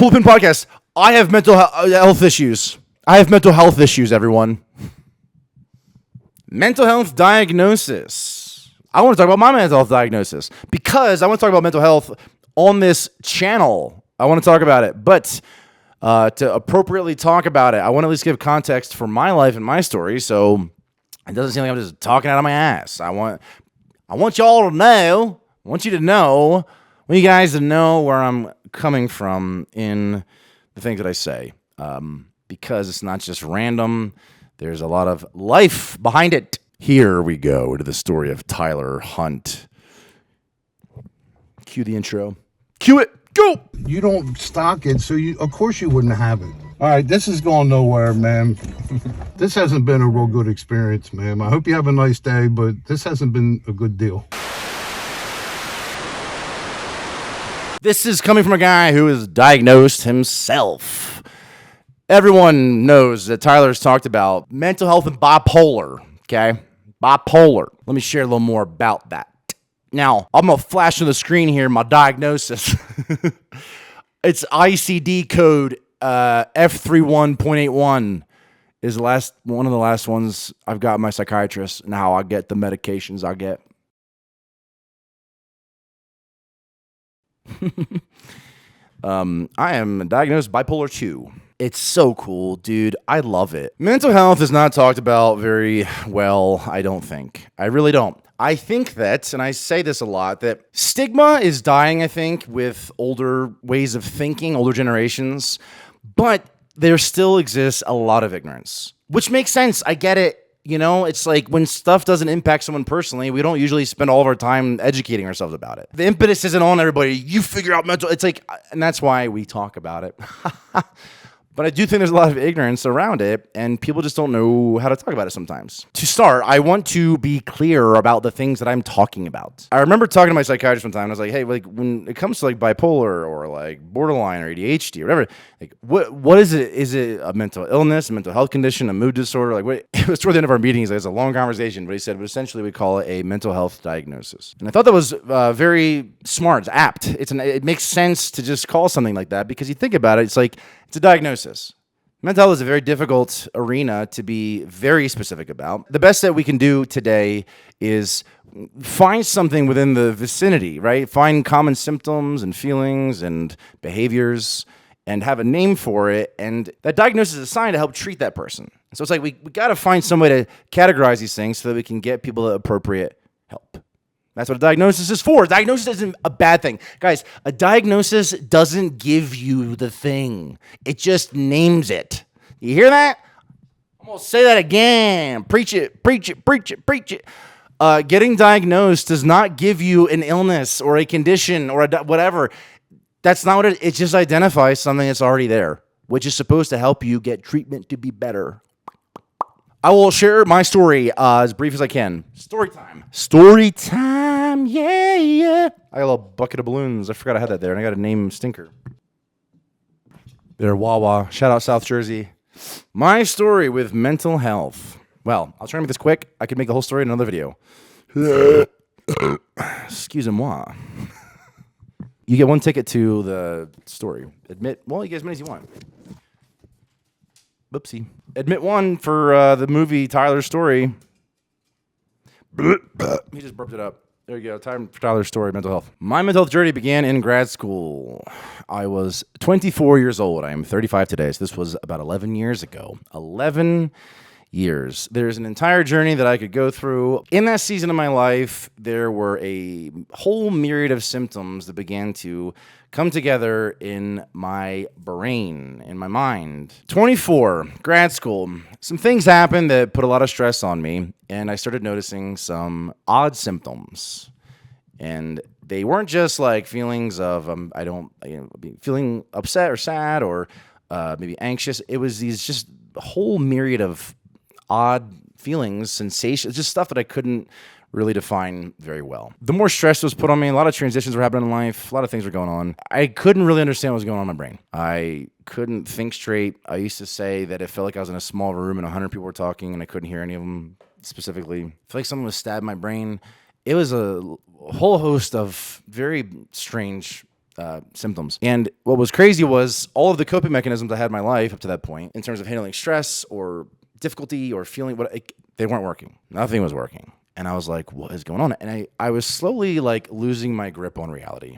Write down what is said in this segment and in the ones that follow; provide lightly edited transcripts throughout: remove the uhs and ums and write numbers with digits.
Pulpin Podcast. I have mental health issues. I have mental health issues, everyone. Mental health diagnosis. I want to talk about my mental health diagnosis because I want to talk about mental health on this channel. I want to talk about it, but to appropriately talk about it, I want to at least give context for my life and my story, so it doesn't seem like I'm just talking out of my ass. I want y'all to know. I want you to know. I want you guys to know where I'm coming from in the things that I say, because it's not just random. There's a lot of life behind it. Here we go to the story of Tyler Hunt. Cue the intro. Cue it. Go. You don't stock it, so of course you wouldn't have it. All right, this is going nowhere, man. This hasn't been a real good experience, man. I hope you have a nice day, but this hasn't been a good deal. This is coming from a guy who is diagnosed himself. Everyone knows that Tyler's talked about mental health and bipolar, okay? Bipolar. Let me share a little more about that. Now, I'm going to flash on the screen here my diagnosis. It's ICD code F31.81 is one of the last ones I've got my psychiatrist and how I get the medications I get. I am diagnosed bipolar 2. It's so cool, dude. I love it. Mental health is not talked about very well, I don't think. I really don't. I think that, and I say this a lot, that stigma is dying, I think, with older ways of thinking, older generations, but there still exists a lot of ignorance, which makes sense. I get it. You know, it's like when stuff doesn't impact someone personally, we don't usually spend all of our time educating ourselves about it. The impetus isn't on everybody. You figure out mental. It's like, and that's why we talk about it. But I do think there's a lot of ignorance around it, and people just don't know how to talk about it sometimes. To start, I want to be clear about the things that I'm talking about. I remember talking to my psychiatrist one time, and I was like, hey, like when it comes to like bipolar or like borderline or ADHD or whatever, like what is it? Is it a mental illness, a mental health condition, a mood disorder? Like what? It was toward the end of our meetings. It was a long conversation, but he said, but essentially we call it a mental health diagnosis. And I thought that was very smart. It's apt. It makes sense to just call something like that because you think about it, it's like, it's a diagnosis. Mental health is a very difficult arena to be very specific about. The best that we can do today is find something within the vicinity, right? Find common symptoms and feelings and behaviors and have a name for it. And that diagnosis is assigned to help treat that person. So it's like we got to find some way to categorize these things so that we can get people the appropriate help. That's what a diagnosis is for. A diagnosis isn't a bad thing. Guys, a diagnosis doesn't give you the thing. It just names it. You hear that? I'm going to say that again. Preach it, preach it, preach it, preach it. Getting diagnosed does not give you an illness or a condition or whatever. That's not what it just identifies something that's already there, which is supposed to help you get treatment to be better. I will share my story as brief as I can. Story time. Story time, yeah. I got a little bucket of balloons. I forgot I had that there, and I got to name Stinker. They're Wawa. Shout out South Jersey. My story with mental health. Well, I'll try to make this quick. I could make the whole story in another video. Excusez-moi. You get one ticket to the story. You get as many as you want. Whoopsie. Admit one for the movie Tyler's Story. He just burped it up. There you go. Time for Tyler's Story, mental health. My mental health journey began in grad school. I was 24 years old. I am 35 today, so this was about 11 years ago. 11 years. There's an entire journey that I could go through. In that season of my life, there were a whole myriad of symptoms that began to come together in my brain, in my mind. 24, grad school. Some things happened that put a lot of stress on me, and I started noticing some odd symptoms. And they weren't just like feelings of feeling upset or sad or maybe anxious. It was these just whole myriad of odd feelings, sensations, just stuff that I couldn't really define very well. The more stress was put on me, a lot of transitions were happening in life, a lot of things were going on. I couldn't really understand what was going on in my brain. I couldn't think straight. I used to say that it felt like I was in a small room and 100 people were talking and I couldn't hear any of them specifically. I feel like someone was stabbing my brain. It was a whole host of very strange symptoms. And what was crazy was all of the coping mechanisms I had in my life up to that point, in terms of handling stress or difficulty or feeling they weren't working. Nothing was working. And I was like, what is going on? And I was slowly like losing my grip on reality.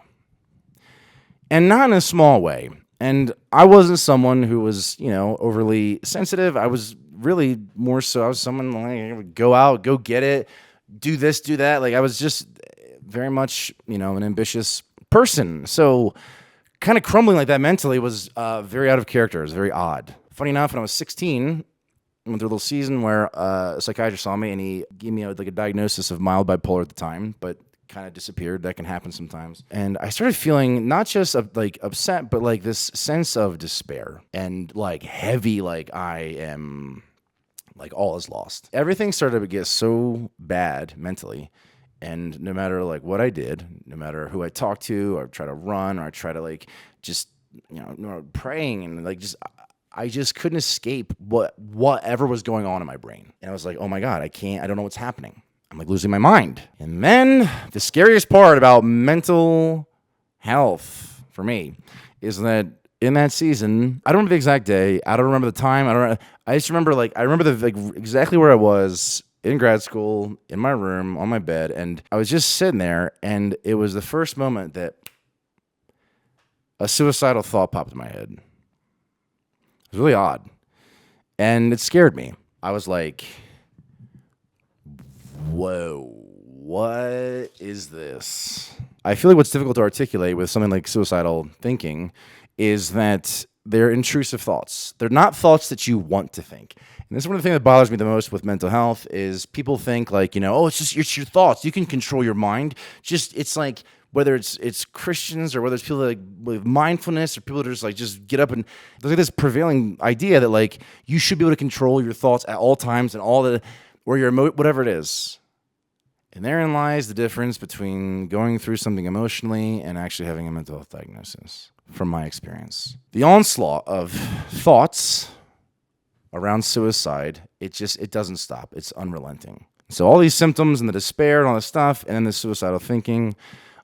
And not in a small way. And I wasn't someone who was, overly sensitive. I was really more so, I was someone like, go out, go get it, do this, do that. Like I was just very much, an ambitious person. So kind of crumbling like that mentally was very out of character. It was very odd. Funny enough, when I was 16, I went through a little season where a psychiatrist saw me and he gave me a diagnosis of mild bipolar at the time, but kind of disappeared. That can happen sometimes. And I started feeling not just upset, but like this sense of despair and like heavy, like I am like all is lost. Everything started to get so bad mentally. And no matter like what I did, no matter who I talked to or try to run or I try to just, praying and I just couldn't escape whatever was going on in my brain. And I was like, oh my God, I don't know what's happening. I'm like losing my mind. And then the scariest part about mental health for me is that in that season, I don't remember the exact day. I don't remember the time. I just remember I remember exactly where I was in grad school, in my room, on my bed. And I was just sitting there. And it was the first moment that a suicidal thought popped in my head. It was really odd. And it scared me. I was like, whoa, what is this? I feel like what's difficult to articulate with something like suicidal thinking is that they're intrusive thoughts. They're not thoughts that you want to think. And this is one of the things that bothers me the most with mental health is people think it's your thoughts. You can control your mind. It's like whether it's Christians or whether it's people with mindfulness or people that just get up and there's this prevailing idea that you should be able to control your thoughts at all times and all the or your whatever it is. And therein lies the difference between going through something emotionally and actually having a mental health diagnosis, from my experience. The onslaught of thoughts around suicide, it doesn't stop. It's unrelenting. So all these symptoms and the despair and all this stuff, and then the suicidal thinking,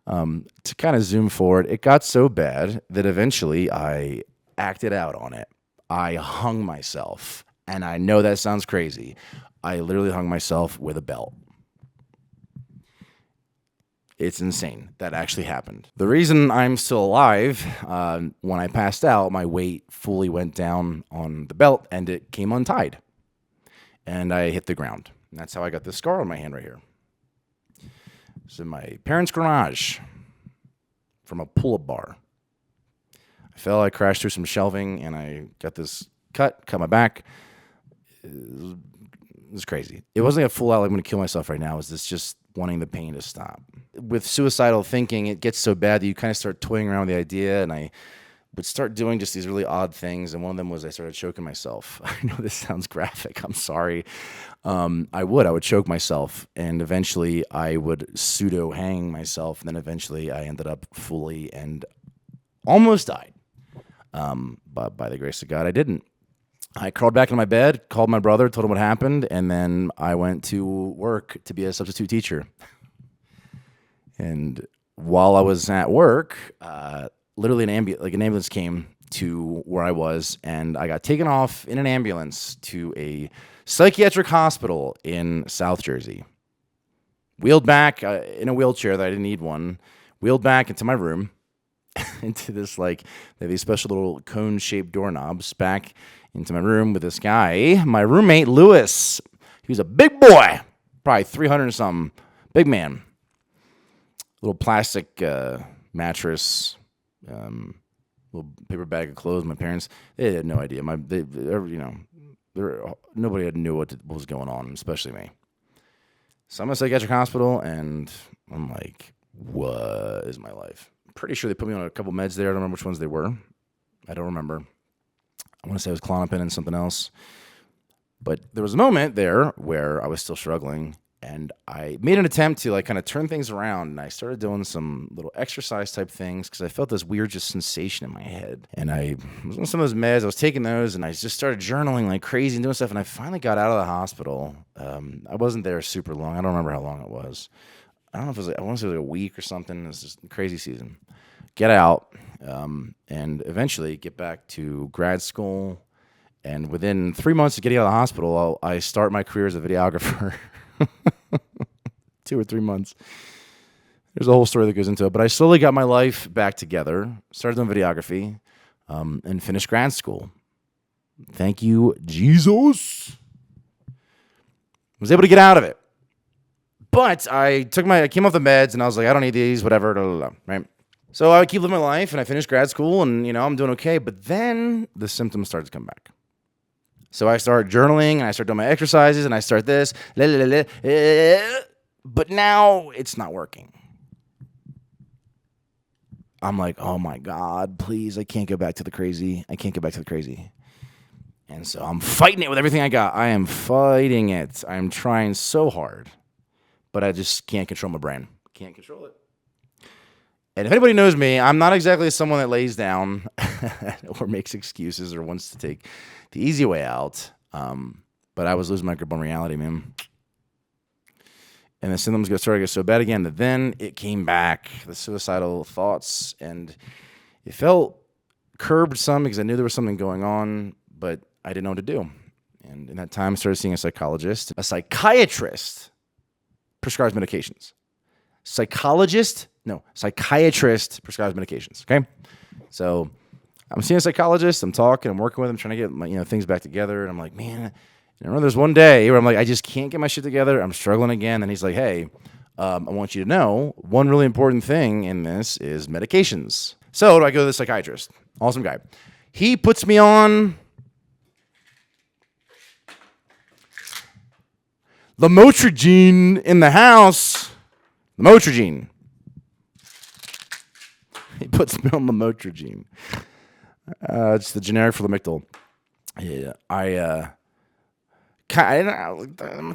to kind of zoom forward, it got so bad that eventually I acted out on it. I hung myself. And I know that sounds crazy. I literally hung myself with a belt. It's insane. That actually happened. The reason I'm still alive, when I passed out, my weight fully went down on the belt and it came untied. And I hit the ground. And that's how I got this scar on my hand right here. It's in my parents' garage from a pull-up bar. I crashed through some shelving, and I got this cut my back. It was crazy. It wasn't a full out, I'm going to kill myself right now. It was this just wanting the pain to stop. With suicidal thinking, it gets so bad that you kind of start toying around with the idea, and I would start doing just these really odd things, and one of them was I started choking myself. I know this sounds graphic. I'm sorry. I would choke myself, and eventually I would pseudo-hang myself, and then eventually I ended up fully and almost died. But by the grace of God, I didn't. I crawled back in my bed, called my brother, told him what happened, and then I went to work to be a substitute teacher. And while I was at work, literally an ambulance came to where I was, and I got taken off in an ambulance to a psychiatric hospital in South Jersey. Wheeled back in a wheelchair that I didn't need one, wheeled back into my room, into this they have these special little cone-shaped doorknobs back into my room with this guy, my roommate, Lewis. He was a big boy, probably 300 and something, big man. Little plastic mattress, little paper bag of clothes. My parents, they had no idea. Nobody knew what was going on, especially me. So I'm at a psychiatric hospital, and I'm like, what is my life? Pretty sure they put me on a couple meds there. I don't remember which ones they were. I don't remember. I want to say it was Klonopin and something else. But there was a moment there where I was still struggling, and I made an attempt to kind of turn things around, and I started doing some little exercise type things because I felt this weird just sensation in my head. And I was on some of those meds. I was taking those, and I just started journaling like crazy and doing stuff, and I finally got out of the hospital. I wasn't there super long. I don't remember how long it was. I don't know if it was I want to say it was a week or something. It was just a crazy season. get out, and eventually get back to grad school. And within 3 months of getting out of the hospital, I start my career as a videographer. 2 or 3 months. There's a whole story that goes into it. But I slowly got my life back together, started doing videography, and finished grad school. Thank you, Jesus. Was able to get out of it. But I came off the meds, and I was like, I don't need these, whatever, blah, blah, blah, right? So I keep living my life, and I finished grad school, and, I'm doing okay. But then the symptoms started to come back. So I start journaling, and I start doing my exercises, and I start this. But now it's not working. I'm like, oh, my God, please, I can't go back to the crazy. And so I'm fighting it with everything I got. I am fighting it. I'm trying so hard. But I just can't control my brain. Can't control it. And if anybody knows me, I'm not exactly someone that lays down or makes excuses or wants to take the easy way out. But I was losing my grip on reality, man. And the symptoms started to get so bad again that then it came back, the suicidal thoughts. And it felt curbed some because I knew there was something going on, but I didn't know what to do. And in that time, I started seeing a psychologist. A psychiatrist prescribes medications. Psychiatrist prescribes medications, okay? So I'm seeing a psychologist, I'm talking, I'm working with him, trying to get my things back together, and I'm like, man, I remember there's one day where I'm like, I just can't get my shit together, I'm struggling again, and he's like, hey, I want you to know, one really important thing in this is medications. So I go to the psychiatrist, awesome guy. He puts me on Lamotrigine in the house. Lamotrigine. He puts me on Lamotrigine. It's the generic for Lamictal. Yeah, I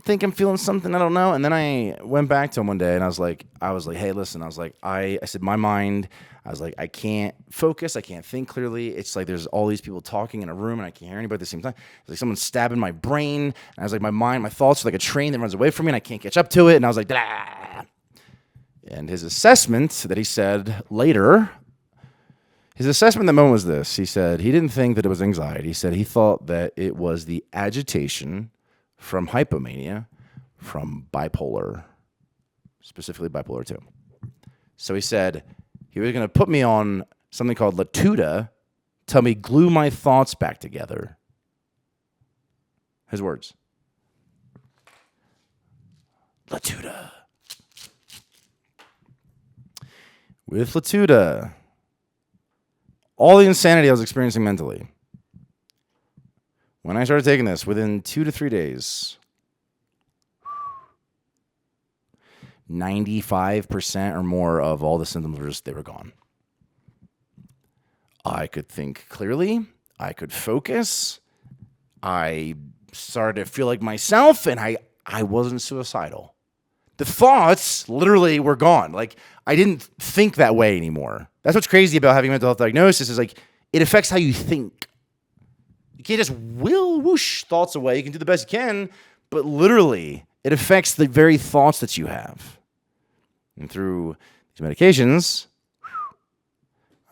think I'm feeling something, I don't know. And then I went back to him one day, and I was like, hey, listen, I said, my mind, I was like, I can't focus, I can't think clearly. It's like there's all these people talking in a room, and I can't hear anybody at the same time. It's like someone's stabbing my brain, and I was like, my thoughts are like a train that runs away from me, and I can't catch up to it. And I was like, blah. And his assessment that he said later, his assessment in that moment was this. He said he didn't think that it was anxiety. He said he thought that it was the agitation from hypomania, from bipolar, specifically bipolar 2. So he said he was going to put me on something called Latuda, tell me glue my thoughts back together. His words. Latuda. With Latuda, all the insanity I was experiencing mentally, when I started taking this, within 2 to 3 days, 95% or more of all the symptoms they were gone. I could think clearly. I could focus. I started to feel like myself, and I wasn't suicidal. The thoughts literally were gone. Like, I didn't think that way anymore. That's what's crazy about having a mental health diagnosis is like, it affects how you think. You can't just whoosh thoughts away. You can do the best you can, but literally, it affects the very thoughts that you have. And through these medications,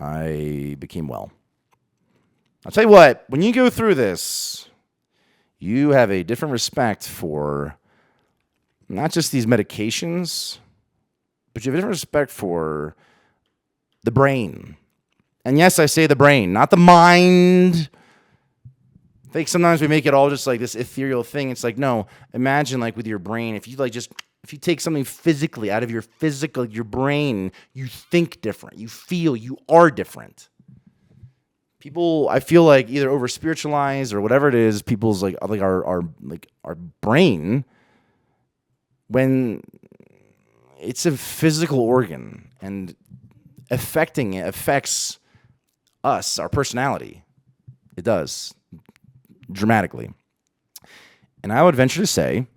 I became well. I'll tell you what, when you go through this, you have a different respect for not just these medications, but you have a different respect for the brain. And yes, I say the brain, not the mind. I think sometimes we make it all just like this ethereal thing. It's like, no, imagine like with your brain, if you take something physically out of your brain, you think different, you feel, you are different. People, I feel like either over spiritualize or whatever it is, people's like our brain, when it's a physical organ and affecting it affects us, our personality. It does dramatically. And I would venture to say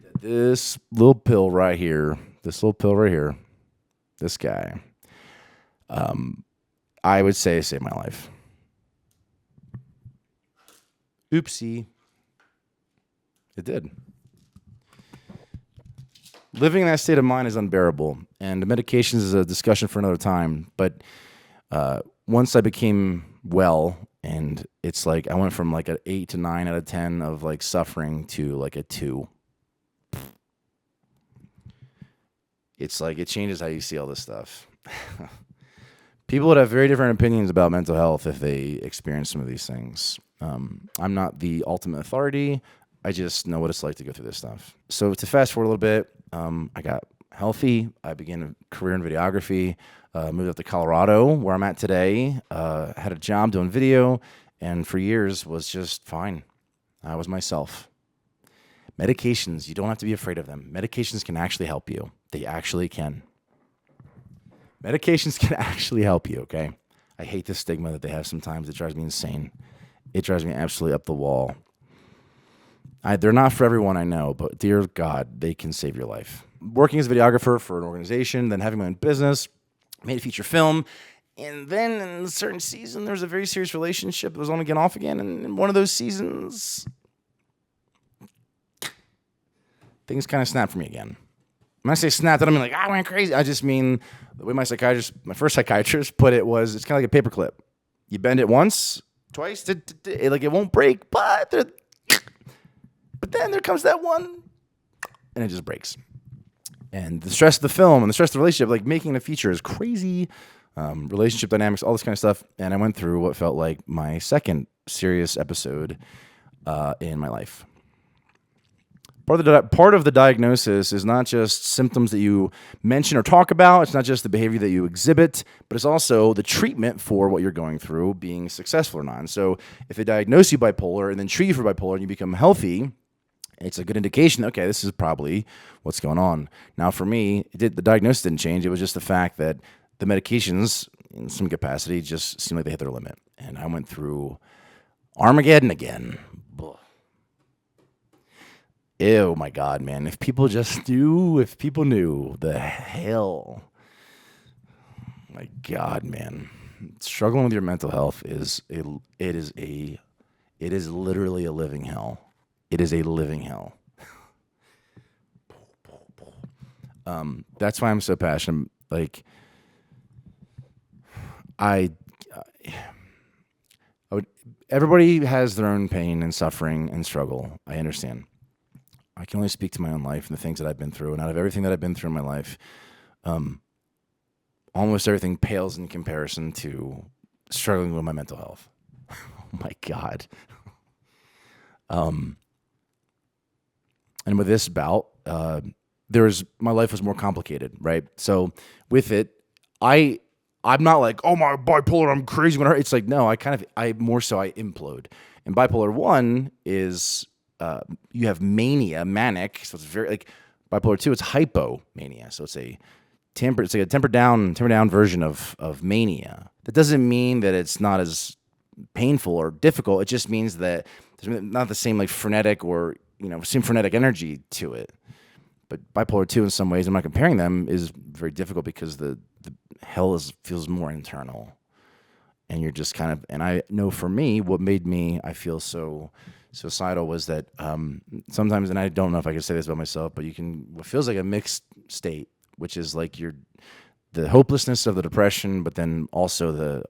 that this little pill right here, this guy, I would say saved my life. Oopsie. It did. Living in that state of mind is unbearable, and the medications is a discussion for another time. But once I became well, and it's like I went from like an 8 to 9 out of 10 of like suffering to like a 2. It's like it changes how you see all this stuff. People would have very different opinions about mental health if they experience some of these things. I'm not the ultimate authority. I just know what it's like to go through this stuff. So to fast forward a little bit, I got healthy. I began a career in videography, moved up to Colorado, where I'm at today, had a job doing video, and for years was just fine. I was myself. Medications, you don't have to be afraid of them. Medications can actually help you. They actually can. Medications can actually help you, okay? I hate the stigma that they have sometimes. It drives me insane. It drives me absolutely up the wall. They're not for everyone, I know, but dear God, they can save your life. Working as a videographer for an organization, then having my own business, made a feature film, and then in a certain season, there was a very serious relationship that was on again, off again, and in one of those seasons, things kind of snapped for me again. When I say snapped, I don't mean like, I went crazy. I just mean the way my first psychiatrist put it was, it's kind of like a paperclip. You bend it once, twice, like it won't break, but then there comes that one, and it just breaks. And the stress of the film and the stress of the relationship, like making a feature is crazy, relationship dynamics, all this kind of stuff. And I went through what felt like my second serious episode in my life. Part of the diagnosis is not just symptoms that you mention or talk about. It's not just the behavior that you exhibit, but it's also the treatment for what you're going through being successful or not. And so if they diagnose you bipolar and then treat you for bipolar and you become healthy, it's a good indication, okay, this is probably what's going on. Now, for me, the diagnosis didn't change. It was just the fact that the medications, in some capacity, just seemed like they hit their limit. And I went through Armageddon again. Ew, my God, man. If people knew the hell. My God, man. Struggling with your mental health is literally a living hell. It is a living hell. That's why I'm so passionate. Like, everybody has their own pain and suffering and struggle. I understand. I can only speak to my own life and the things that I've been through. And out of everything that I've been through in my life, almost everything pales in comparison to struggling with my mental health. Oh my God. And with this bout, my life was more complicated, right? So with it, I'm not like, oh, my bipolar, I'm crazy when I hurt. It's like, no, I implode. And bipolar 1 is, you have mania, manic. So it's very like bipolar 2, it's hypomania. So it's like a tempered down version of mania. That doesn't mean that it's not as painful or difficult. It just means that there's not the same like frenetic or, same frenetic energy to it. But bipolar 2 in some ways, I'm not comparing them, is very difficult because the hell feels more internal. And you're just kind of, and I know for me, what made me, I feel so suicidal was that sometimes, and I don't know if I can say this about myself, but what feels like a mixed state, which is like the hopelessness of the depression, but then also the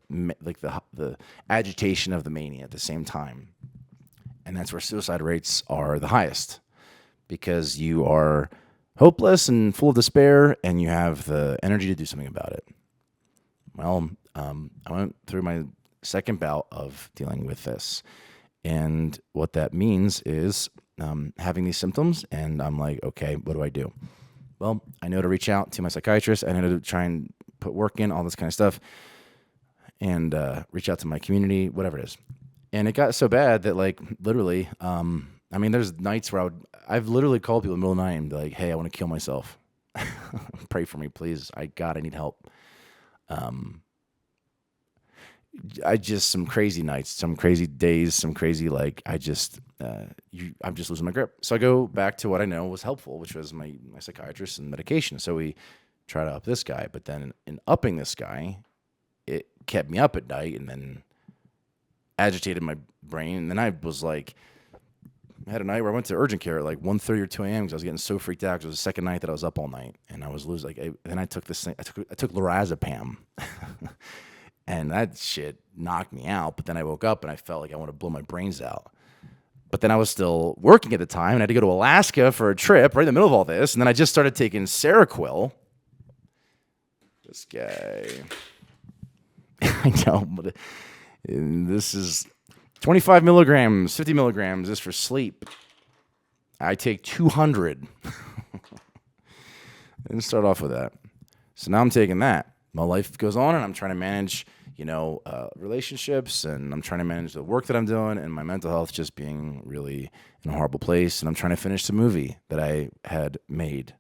agitation of the mania at the same time. And that's where suicide rates are the highest, because you are hopeless and full of despair, and you have the energy to do something about it. Well, I went through my second bout of dealing with this. And what that means is having these symptoms, and I'm like, okay, what do I do? Well, I know to reach out to my psychiatrist. I know to try and put work in, all this kind of stuff, and reach out to my community, whatever it is. And it got so bad that, like, literally, there's nights where I've literally called people in the middle of the night and be like, hey, I want to kill myself. Pray for me, please. I need help. Some crazy nights, some crazy days, some crazy, like, I'm just losing my grip. So I go back to what I know was helpful, which was my psychiatrist and medication. So we try to up this guy, but then in upping this guy, it kept me up at night and then agitated my brain. And then I was like, had a night where I went to urgent care at like 1:30 or 2 a.m. because I was getting so freaked out because it was the second night that I was up all night and I was losing. Then I took this thing. I took lorazepam, and that shit knocked me out. But then I woke up and I felt like I wanted to blow my brains out. But then I was still working at the time, and I had to go to Alaska for a trip right in the middle of all this. And then I just started taking Seroquel. This guy, I know, but this is 25 milligrams, 50 milligrams. This for sleep. I take 200. Didn't start off with that. So now I'm taking that. My life goes on, and I'm trying to manage, relationships, and I'm trying to manage the work that I'm doing, and my mental health just being really in a horrible place. And I'm trying to finish the movie that I had made.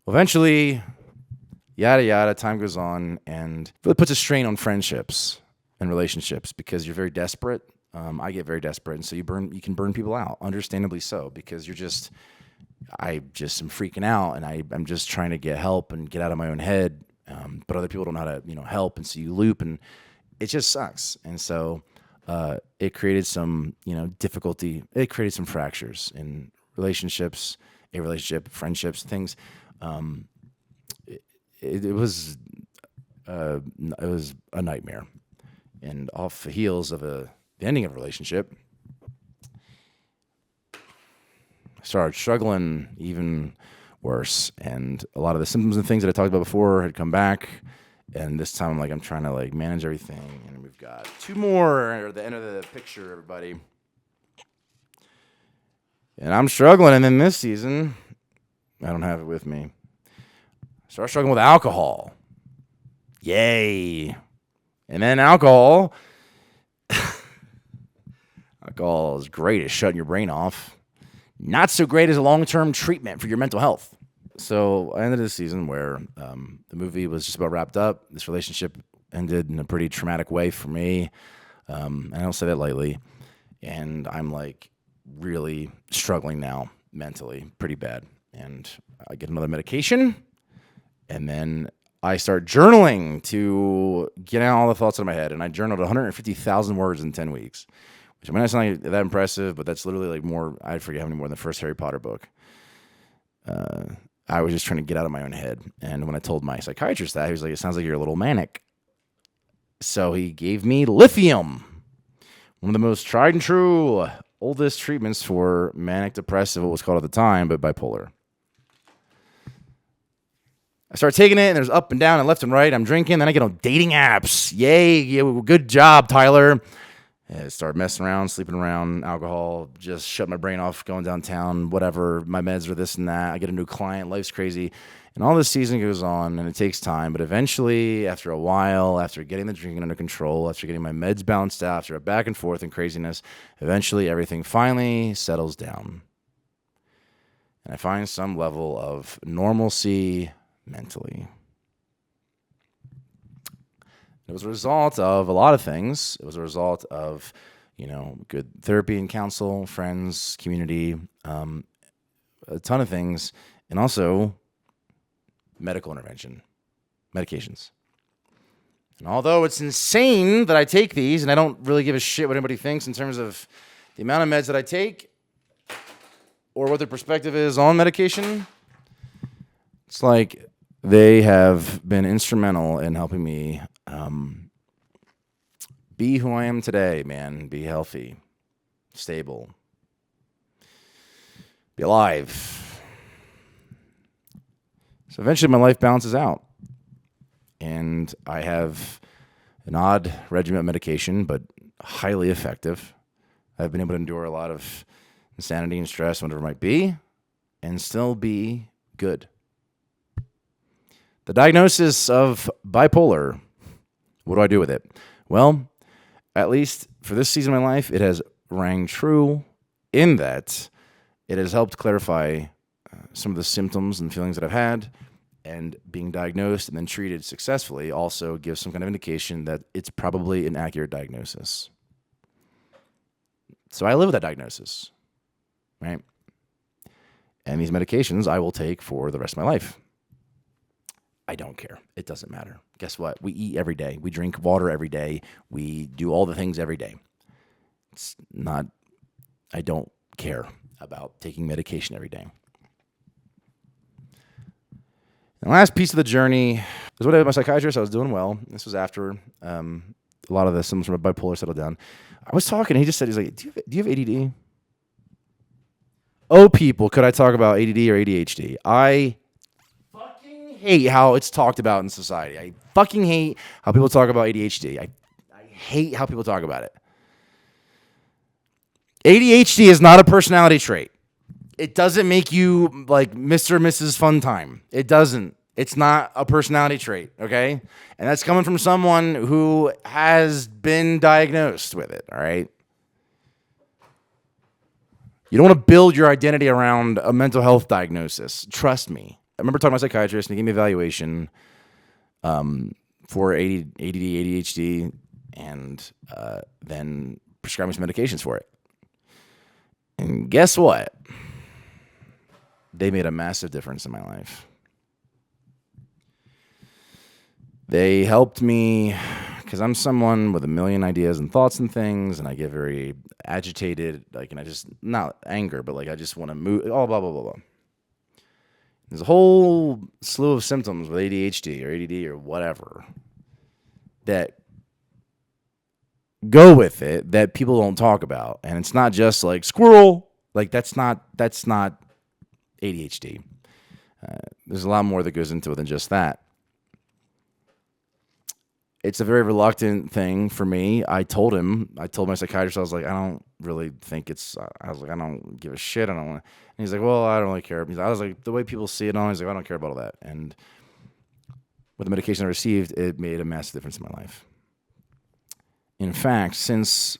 Eventually, yada yada, time goes on, and it really puts a strain on friendships and relationships because you're very desperate. I get very desperate, and so you can burn people out, understandably so, because I just am freaking out, and I'm just trying to get help and get out of my own head. But other people don't know how to, help, and so you loop, and it just sucks. And so it created some, difficulty. It created some fractures in relationships, friendships, things. It was a nightmare. And off the heels of the ending of a relationship, I started struggling even worse, and a lot of the symptoms and things that I talked about before had come back, and this time I'm trying to manage everything, and we've got two more at the end of the picture, everybody, and I'm struggling. And then this season, I don't have it with me, I started struggling with alcohol. Yay. And then alcohol is great at shutting your brain off. Not so great as a long-term treatment for your mental health. So I ended this season where the movie was just about wrapped up. This relationship ended in a pretty traumatic way for me. And I don't say that lightly. And I'm really struggling now mentally, pretty bad. And I get another medication. And then I start journaling to get out all the thoughts out of my head. And I journaled 150,000 words in 10 weeks. Which might not sound like that impressive, but that's literally more, I forget how many more than the first Harry Potter book. I was just trying to get out of my own head. And when I told my psychiatrist that, he was like, it sounds like you're a little manic. So he gave me lithium, one of the most tried and true, oldest treatments for manic depressive, what was called at the time, but bipolar. I start taking it, and there's up and down and left and right. I'm drinking, then I get on dating apps. Yay, good job, Tyler. I started messing around, sleeping around, alcohol, just shut my brain off, going downtown, whatever. My meds are this and that. I get a new client. Life's crazy. And all this season goes on, and it takes time. But eventually, after a while, after getting the drinking under control, after getting my meds balanced out, after a back and forth and craziness, eventually everything finally settles down. And I find some level of normalcy mentally. It was a result of a lot of things. It was a result of, good therapy and counsel, friends, community, a ton of things, and also medical intervention, medications. And although it's insane that I take these, and I don't really give a shit what anybody thinks in terms of the amount of meds that I take or what their perspective is on medication, it's like they have been instrumental in helping me be who I am today, man. Be healthy, stable, be alive. So eventually my life balances out. And I have an odd regimen of medication, but highly effective. I've been able to endure a lot of insanity and stress, whatever it might be, and still be good. The diagnosis of bipolar, what do I do with it? Well, at least for this season of my life, it has rang true in that it has helped clarify some of the symptoms and feelings that I've had, and being diagnosed and then treated successfully also gives some kind of indication that it's probably an accurate diagnosis. So I live with that diagnosis, right? And these medications I will take for the rest of my life. I don't care. It doesn't matter. Guess what? We eat every day. We drink water every day. We do all the things every day. It's not, I don't care about taking medication every day. And the last piece of the journey was what I did with my psychiatrist. I was doing well. This was after a lot of the symptoms from bipolar settled down. I was talking, and he just said, he's like, do you have ADD? Oh, people, could I talk about ADD or ADHD? I fucking hate how it's talked about in society. I fucking hate how people talk about ADHD. I hate how people talk about it. ADHD is not a personality trait. It doesn't make you like Mr. or Mrs. Fun Time. It doesn't. It's not a personality trait, okay? And that's coming from someone who has been diagnosed with it, all right? You don't want to build your identity around a mental health diagnosis. Trust me. I remember talking to my psychiatrist, and he gave me an evaluation for ADD, ADHD, and then prescribed me some medications for it. And guess what? They made a massive difference in my life. They helped me because I'm someone with a million ideas and thoughts and things, and I get very agitated, like, and I just, not anger, but like I just want to move, blah, blah, blah, blah. There's a whole slew of symptoms with ADHD or ADD or whatever that go with it that people don't talk about. And it's not just like squirrel, like that's not ADHD. There's a lot more that goes into it than just that. It's a very reluctant thing for me. I told my psychiatrist, I was like, I don't really think I don't give a shit. I don't want to. And he's like, well, I don't really care. I was like, the way people see it on, he's like, I don't care about all that. And with the medication I received, it made a massive difference in my life. In fact, since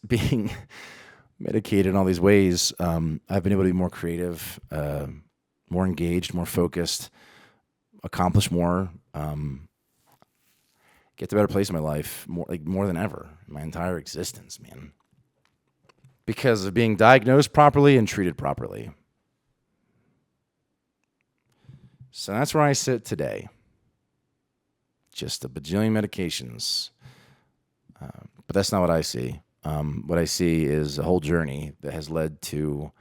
being medicated in all these ways, I've been able to be more creative, more engaged, more focused, accomplish more, get to a better place in my life, more than ever, my entire existence, man. Because of being diagnosed properly and treated properly. So that's where I sit today. Just a bajillion medications. But that's not what I see. What I see is a whole journey that has led to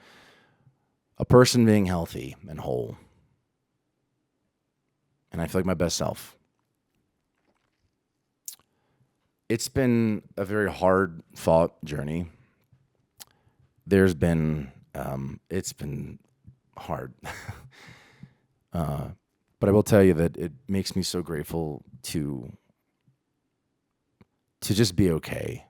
a person being healthy and whole. And I feel like my best self. It's been a very hard-fought journey. It's been hard. But I will tell you that it makes me so grateful to just be okay.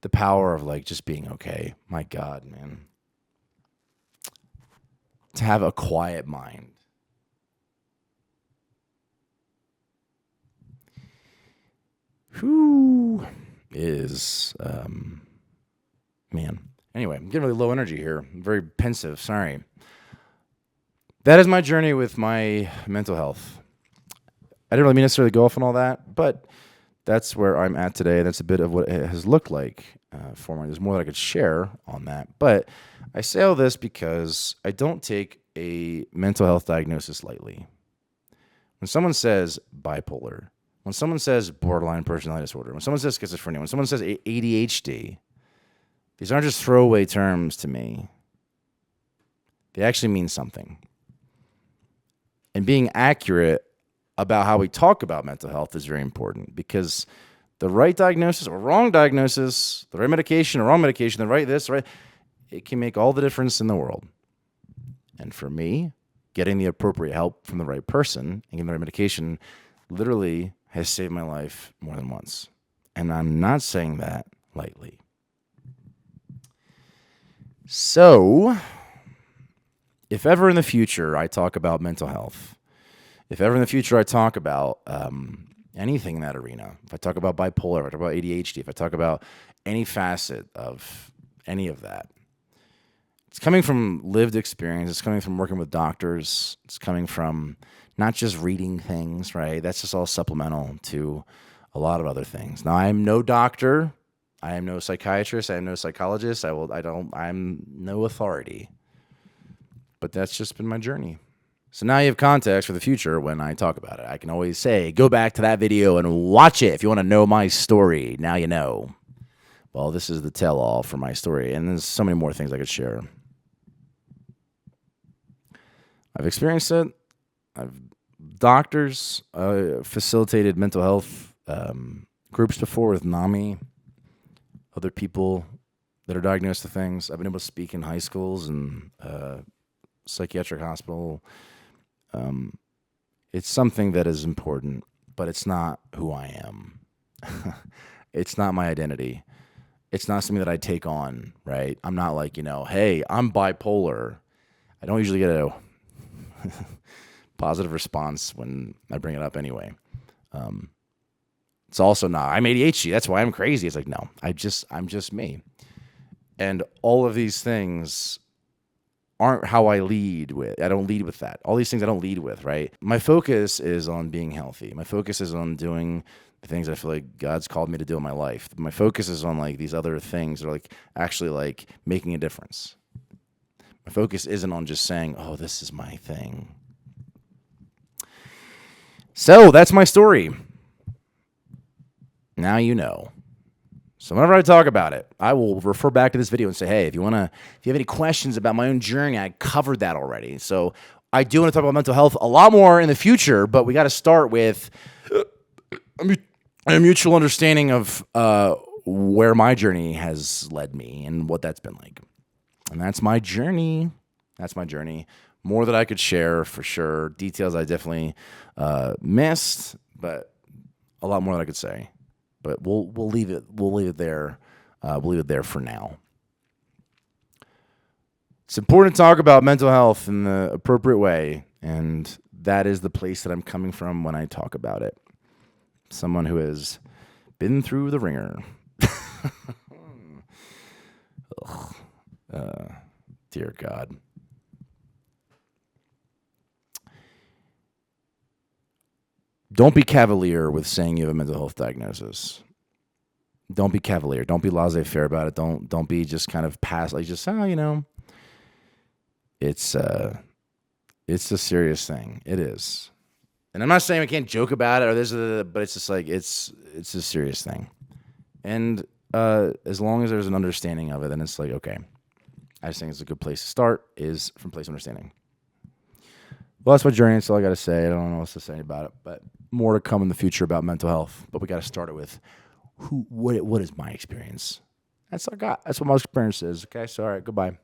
The power of like just being okay. My God, man. To have a quiet mind. Who is, man. Anyway, I'm getting really low energy here. I'm very pensive. Sorry. That is my journey with my mental health. I didn't really necessarily go off on all that, but that's where I'm at today. That's a bit of what it has looked like for me. There's more that I could share on that. But I say all this because I don't take a mental health diagnosis lightly. When someone says bipolar, when someone says borderline personality disorder, when someone says schizophrenia, when someone says ADHD, these aren't just throwaway terms to me. They actually mean something. And being accurate about how we talk about mental health is very important because the right diagnosis or wrong diagnosis, the right medication or wrong medication, the right this, right, it can make all the difference in the world. And for me, getting the appropriate help from the right person and getting the right medication literally has saved my life more than once. And I'm not saying that lightly. So, if ever in the future I talk about mental health, if ever in the future I talk about anything in that arena, if I talk about bipolar, if I talk about ADHD, if I talk about any facet of any of that, it's coming from lived experience. It's coming from working with doctors. It's coming from not just reading things, right? That's just all supplemental to a lot of other things. Now, I am no doctor. I am no psychiatrist. I am no psychologist. I'm no authority. But that's just been my journey. So now you have context for the future when I talk about it. I can always say, go back to that video and watch it if you want to know my story. Now you know. Well, this is the tell-all for my story, and there's so many more things I could share. I've experienced it. Doctors facilitated mental health groups before with NAMI, other people that are diagnosed with things. I've been able to speak in high schools and psychiatric hospital. It's something that is important, but it's not who I am. It's not my identity. It's not something that I take on, right? I'm not like, hey, I'm bipolar. I don't usually get a positive response when I bring it up anyway. It's also not, I'm ADHD. That's why I'm crazy. It's like, no, I'm just me. And all of these things aren't how I lead with. I don't lead with that. All these things I don't lead with, right? My focus is on being healthy. My focus is on doing the things I feel like God's called me to do in my life. My focus is on like these other things that are like actually like making a difference. My focus isn't on just saying, oh, this is my thing. So that's my story. Now you know. So whenever I talk about it, I will refer back to this video and say, hey, if you have any questions about my own journey, I covered that already. So I do want to talk about mental health a lot more in the future, but we got to start with a mutual understanding of where my journey has led me and what that's been like. And that's my journey. That's my journey. More that I could share for sure. Details I definitely missed, but a lot more that I could say. But we'll leave it there. We'll leave it there for now. It's important to talk about mental health in the appropriate way, and that is the place that I'm coming from when I talk about it. Someone who has been through the ringer. Dear God. Don't be cavalier with saying you have a mental health diagnosis. Don't be cavalier. Don't be laissez-faire about it. Don't be just kind of pass, like just, it's a serious thing. It is. And I'm not saying I can't joke about it or this, but it's just like, it's a serious thing. And as long as there's an understanding of it, then it's like, okay. I just think it's a good place to start is from place of understanding. Well, that's my journey. That's all I got to say. I don't know what else to say about it, but more to come in the future about mental health. But we got to start it with what is my experience? That's what I got. That's what my experience is. Okay, so all right, goodbye.